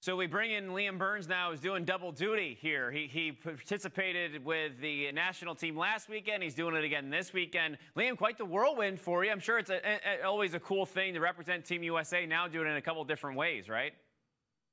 So we bring in Liam Byrnes now, who's doing double duty here. He participated with the national team last weekend. He's doing it again this weekend. Liam, quite the whirlwind for you. I'm sure it's always a cool thing to represent Team USA, now doing it in a couple different ways, right?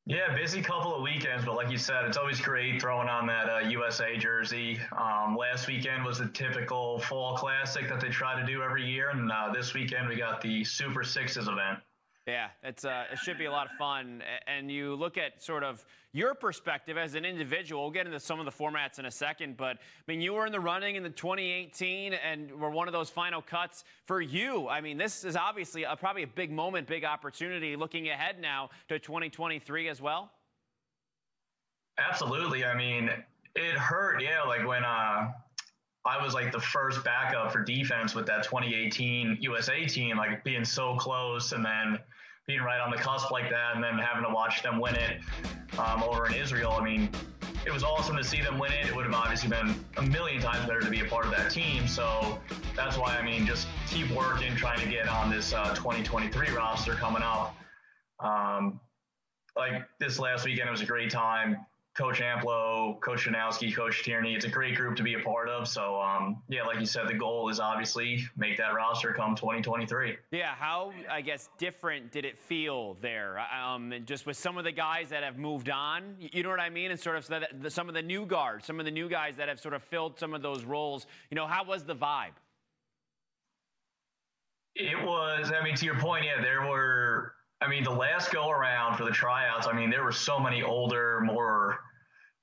Yeah, busy couple of weekends, but like you said, it's always great throwing on that USA jersey. Last weekend was the typical fall classic that they try to do every year, and this weekend we got the Super Sixes event. Yeah, it should be a lot of fun. And you look at sort of your perspective as an individual. We'll get into some of the formats in a second. But, I mean, you were in the running in the 2018 and were one of those final cuts. For you, I mean, this is obviously probably a big moment, big opportunity looking ahead now to 2023 as well. Absolutely. I mean, it hurt, yeah, like when I was like the first backup for defense with that 2018 USA team, like being so close and then being right on the cusp like that and then having to watch them win it over in Israel. I mean, it was awesome to see them win it. It would have obviously been a million times better to be a part of that team. So that's why, I mean, just keep working, trying to get on this 2023 roster coming up. Like this last weekend, it was a great time. Coach Amplo, Coach Janowski, Coach Tierney. It's a great group to be a part of. So, yeah, like you said, the goal is obviously make that roster come 2023. Yeah, how, I guess, different did it feel there? Just with some of the guys that have moved on, you know what I mean? And sort of some of the new guards, some of the new guys that have sort of filled some of those roles. You know, how was the vibe? It was, I mean, to your point, yeah, there were, I mean, the last go around for the tryouts, I mean, there were so many older, more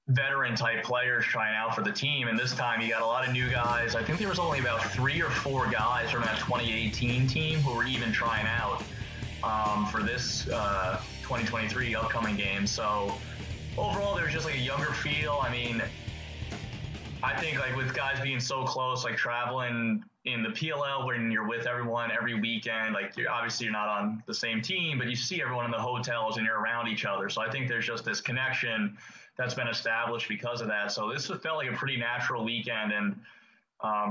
veteran type players trying out for the team. And this time you got a lot of new guys. I think there was only about 3 or 4 guys from that 2018 team who were even trying out for this 2023 upcoming game. So overall, there was just like a younger feel. I mean, I think like with guys being so close, like traveling in the PLL when you're with everyone every weekend, like you're not on the same team, but you see everyone in the hotels and you're around each other. So I think there's just this connection that's been established because of that. So this felt like a pretty natural weekend. And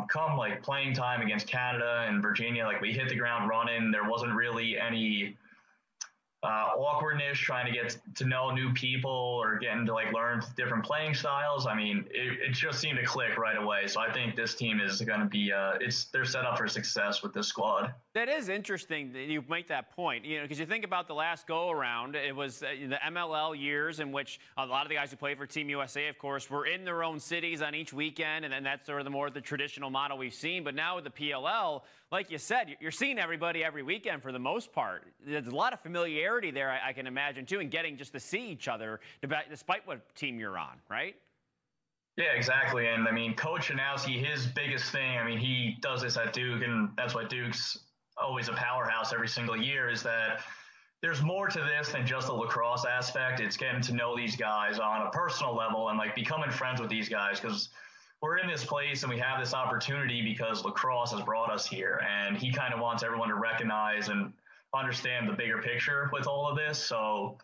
come like playing time against Canada and Virginia, like we hit the ground running. There wasn't really any awkwardness trying to get to know new people or getting to like learn different playing styles. I mean, it just seemed to click right away. So I think this team is going to be they're set up for success with this squad. That is interesting that you make that point, you know, because you think about the last go around, it was the MLL years in which a lot of the guys who played for Team USA, of course, were in their own cities on each weekend, and then that's sort of the traditional model we've seen. But now with the PLL, like you said, you're seeing everybody every weekend for the most part. There's a lot of familiarity there, I can imagine, too, and getting just to see each other despite what team you're on, right? Yeah, exactly. And I mean, Coach Janowski, his biggest thing, I mean, he does this at Duke, and that's why Duke's always a powerhouse every single year, is that there's more to this than just the lacrosse aspect. It's getting to know these guys on a personal level and like becoming friends with these guys, because we're in this place and we have this opportunity because lacrosse has brought us here. And he kind of wants everyone to recognize and understand the bigger picture with all of this. So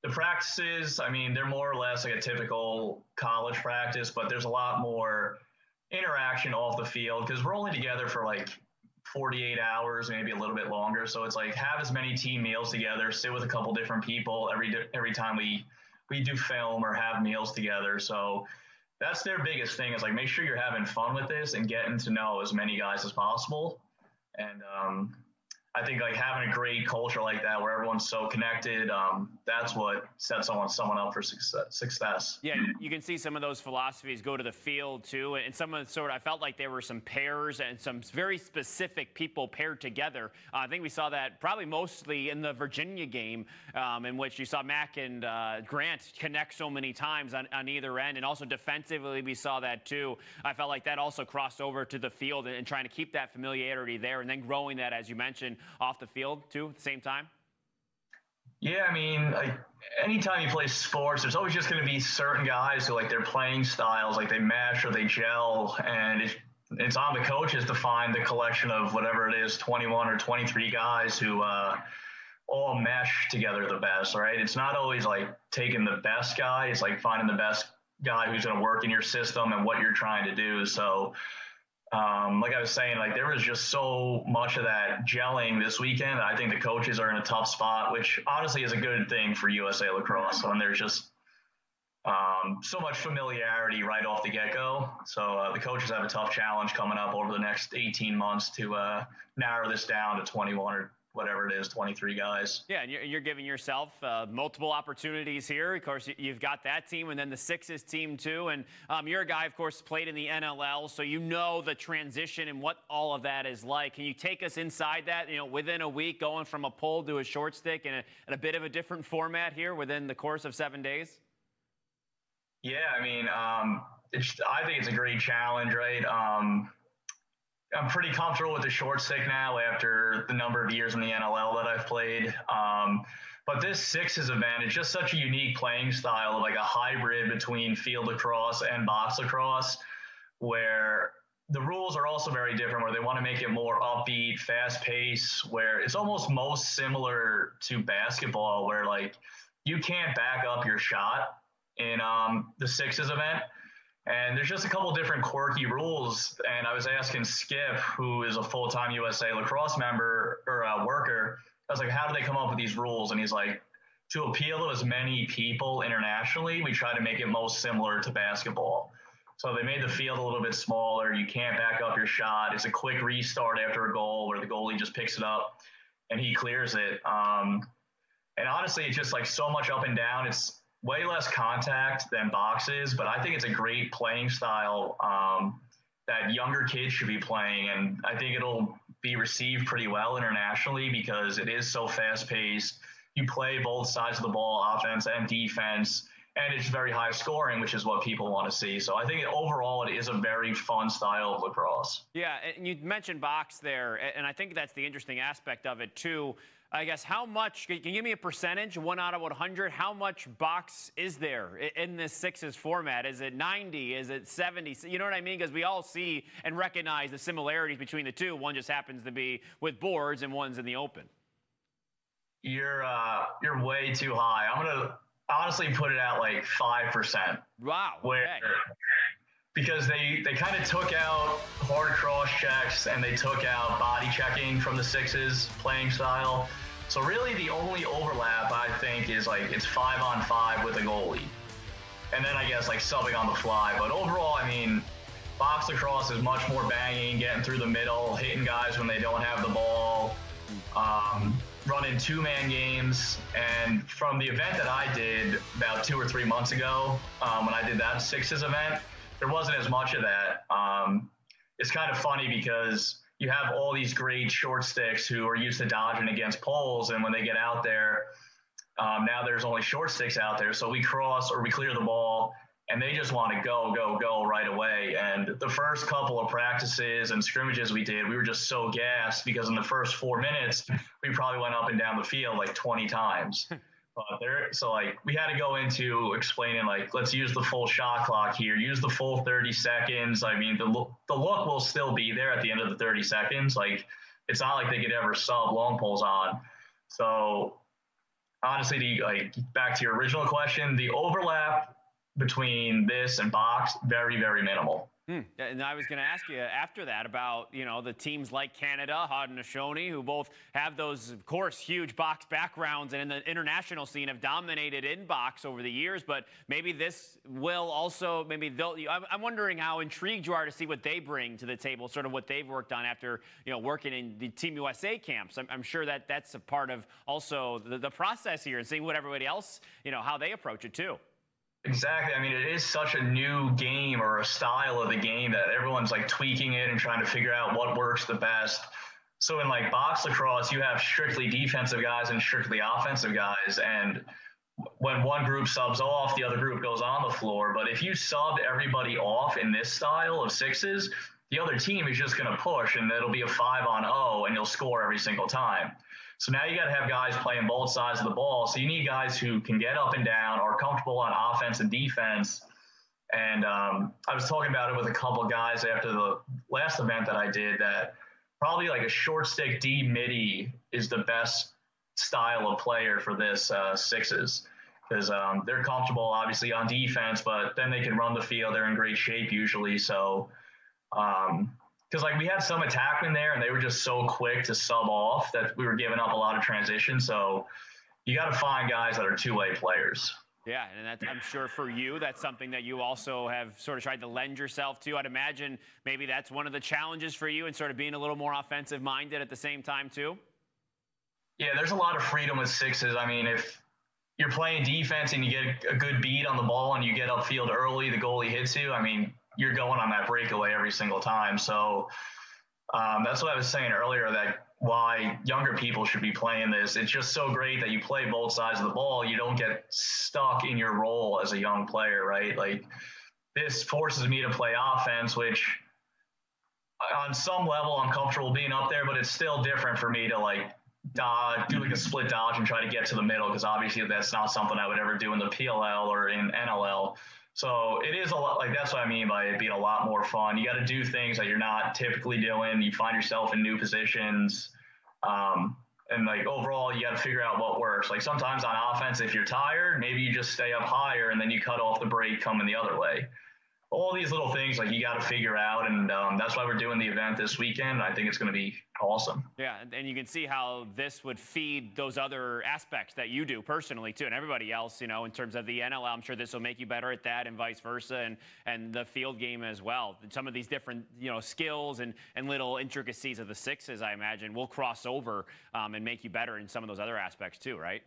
the practices, I mean, they're more or less like a typical college practice, but there's a lot more interaction off the field because we're only together for like 48 hours, maybe a little bit longer. So it's like have as many team meals together, sit with a couple different people every time we do film or have meals together. So that's their biggest thing, is like make sure you're having fun with this and getting to know as many guys as possible. And I think like having a great culture like that where everyone's so connected, that's what sets someone up for success. Yeah, you can see some of those philosophies go to the field too, and some of the sort of, I felt like there were some pairs and some very specific people paired together. I think we saw that probably mostly in the Virginia game, in which you saw Mac and Grant connect so many times on either end, and also defensively we saw that too. I felt like that also crossed over to the field and trying to keep that familiarity there, and then growing that, as you mentioned, off the field too at the same time. Yeah, I mean, like anytime you play sports, there's always just going to be certain guys who like their playing styles, like they mesh or they gel, and it's on the coaches to find the collection of whatever it is, 21 or 23 guys who all mesh together the best, right? It's not always like taking the best guy. It's like finding the best guy who's going to work in your system and what you're trying to do. So like I was saying, like there was just so much of that gelling this weekend. I think the coaches are in a tough spot, which honestly is a good thing for USA Lacrosse when there's just so much familiarity right off the get-go. So the coaches have a tough challenge coming up over the next 18 months to narrow this down to 21 or whatever it is, 23 guys. Yeah, and you're giving yourself multiple opportunities here. Of course, you've got that team and then the Sixes team too. And you're a guy, of course, played in the NLL, so you know the transition and what all of that is like. Can you take us inside that, within a week, going from a pole to a short stick in a bit of a different format here within the course of 7 days? Yeah, I mean, I think it's a great challenge, right? I'm pretty comfortable with the short stick now after the number of years in the NLL that I've played. But this Sixes event is just such a unique playing style of like a hybrid between field lacrosse and box lacrosse, where the rules are also very different, where they want to make it more upbeat, fast pace, where it's almost most similar to basketball, where like you can't back up your shot in the Sixes event. And there's just a couple different quirky rules. And I was asking Skip, who is a full-time USA Lacrosse member or worker, I was like, how do they come up with these rules? And he's like, to appeal to as many people internationally, we try to make it most similar to basketball. So they made the field a little bit smaller. You can't back up your shot. It's a quick restart after a goal where the goalie just picks it up and he clears it. And honestly, it's just like so much up and down. It's way less contact than boxes, but I think it's a great playing style that younger kids should be playing. And I think it'll be received pretty well internationally because it is so fast paced. You play both sides of the ball, offense and defense, and it's very high scoring, which is what people want to see. So I think overall it is a very fun style of lacrosse. Yeah, and you mentioned box there, and I think that's the interesting aspect of it too. I guess how much, can you give me a percentage, 1 out of 100, how much box is there in this Sixes format? Is it 90? Is it 70? You know what I mean? Because we all see and recognize the similarities between the two. One just happens to be with boards and one's in the open. You're way too high. I'm going to honestly put it at like 5%. Wow. Where, okay. Because they kind of took out hard cross checks and they took out body checking from the Sixes playing style. So really the only overlap I think is like it's 5-on-5 with a goalie. And then I guess like subbing on the fly. But overall, I mean, box lacrosse is much more banging, getting through the middle, hitting guys when they don't have the ball, running two-man games. And from the event that I did about 2 or 3 months ago, when I did that Sixes event, there wasn't as much of that. It's kind of funny because you have all these great short sticks who are used to dodging against poles, and when they get out there, now there's only short sticks out there. So we cross or we clear the ball, and they just want to go right away. And the first couple of practices and scrimmages we did, we were just so gassed because in the first 4 minutes, we probably went up and down the field like 20 times. So like we had to go into explaining like, let's use the full shot clock here, use the full 30 seconds. I mean, the look will still be there at the end of the 30 seconds. Like it's not like they could ever sub long poles on. So honestly, like back to your original question, the overlap between this and box, very, very minimal. And I was going to ask you after that about, the teams like Canada, Haudenosaunee, who both have those, of course, huge box backgrounds and in the international scene have dominated in box over the years. But maybe this will also, I'm wondering how intrigued you are to see what they bring to the table, sort of what they've worked on after, working in the Team USA camps. I'm sure that that's a part of also the process here and seeing what everybody else, how they approach it too. Exactly. I mean, it is such a new game or a style of the game that everyone's like tweaking it and trying to figure out what works the best. So in like box lacrosse, you have strictly defensive guys and strictly offensive guys. And when one group subs off, the other group goes on the floor. But if you sub everybody off in this style of Sixes, the other team is just going to push and it'll be a 5-on-0 and you'll score every single time. So now you got to have guys playing both sides of the ball. So you need guys who can get up and down, are comfortable on offense and defense. And I was talking about it with a couple of guys after the last event that I did that probably like a short stick D midi is the best style of player for this Sixes because they're comfortable obviously on defense, but then they can run the field. They're in great shape usually. So because like we had some attackmen there and they were just so quick to sub off that we were giving up a lot of transition. So you got to find guys that are two-way players. Yeah, and that's, I'm sure for you, that's something that you also have sort of tried to lend yourself to. I'd imagine maybe that's one of the challenges for you and sort of being a little more offensive-minded at the same time, too. Yeah, there's a lot of freedom with sixes. I mean, if you're playing defense and you get a good beat on the ball and you get upfield early, the goalie hits you, I mean, you're going on that breakaway every single time. So that's what I was saying earlier, that why younger people should be playing this. It's just so great that you play both sides of the ball. You don't get stuck in your role as a young player, right? Like, this forces me to play offense, which on some level I'm comfortable being up there, but it's still different for me to like do like a split dodge and try to get to the middle, because obviously that's not something I would ever do in the PLL or in NLL. So it is a lot, like, that's what I mean by it being a lot more fun. You got to do things that you're not typically doing. You find yourself in new positions. And like overall, you got to figure out what works. Like sometimes on offense, if you're tired, maybe you just stay up higher and then you cut off the break coming the other way. All these little things, like, you got to figure out, and that's why we're doing the event this weekend. I think it's going to be awesome. Yeah, and you can see how this would feed those other aspects that you do personally, too, and everybody else, you know, in terms of the NLL. I'm sure this will make you better at that, and vice versa, and the field game as well. Some of these different, you know, skills and little intricacies of the sixes, I imagine, will cross over and make you better in some of those other aspects, too, right?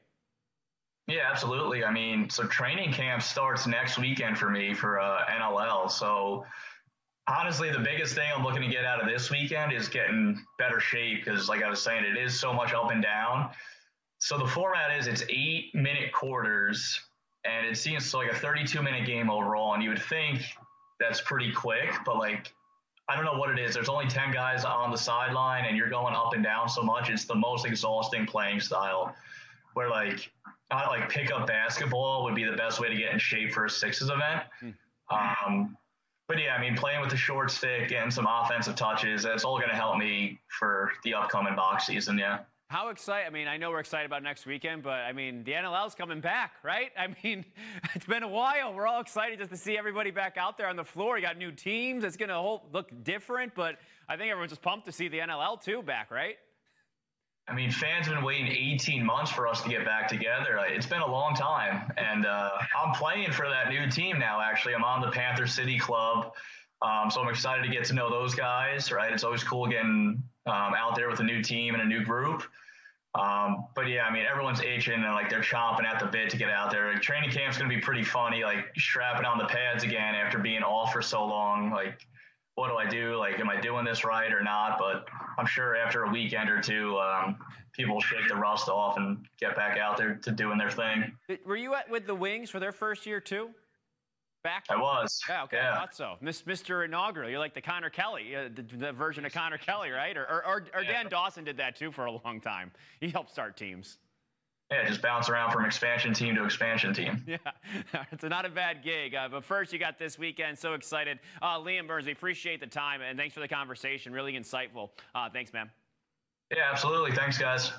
Yeah, absolutely. I mean, so training camp starts next weekend for me for NLL. So honestly, the biggest thing I'm looking to get out of this weekend is getting better shape, because like I was saying, it is so much up and down. So the format is it's 8-minute quarters, and it seems like a 32-minute game overall. And you would think that's pretty quick, but like, I don't know what it is. There's only 10 guys on the sideline and you're going up and down so much. It's the most exhausting playing style, where like, pickup basketball would be the best way to get in shape for a sixes event. But yeah, I mean, playing with the short stick and some offensive touches, that's all going to help me for the upcoming box season. Yeah. How excited? I mean, I know we're excited about next weekend, but I mean, the NLL's coming back, right? I mean, it's been a while. We're all excited just to see everybody back out there on the floor. You got new teams. It's going to look different, but I think everyone's just pumped to see the NLL too back, right? I mean, fans have been waiting 18 months for us to get back together. It's been a long time, and I'm playing for that new team now, actually. I'm on the Panther City Club, so I'm excited to get to know those guys, right? It's always cool getting out there with a new team and a new group. But yeah, I mean, everyone's itching and like they're chomping at the bit to get out there. Like, training camp's going to be pretty funny, like strapping on the pads again after being off for so long. Like, what do I do? Like, am I doing this right or not? But I'm sure after a weekend or two, people will shake the rust off and get back out there to doing their thing. Were you with the Wings for their first year too? Back? I was. Yeah, okay, yeah. I thought so. Mr. Inaugural, you're like the Connor Kelly, the version of Connor Kelly, right? Or Dan Dawson did that too for a long time. He helped start teams. Yeah, just bounce around from expansion team to expansion team. Yeah, it's not a bad gig. But first, you got this weekend. So excited. Liam Byrnes, we appreciate the time, and thanks for the conversation. Really insightful. Thanks, man. Yeah, absolutely. Thanks, guys.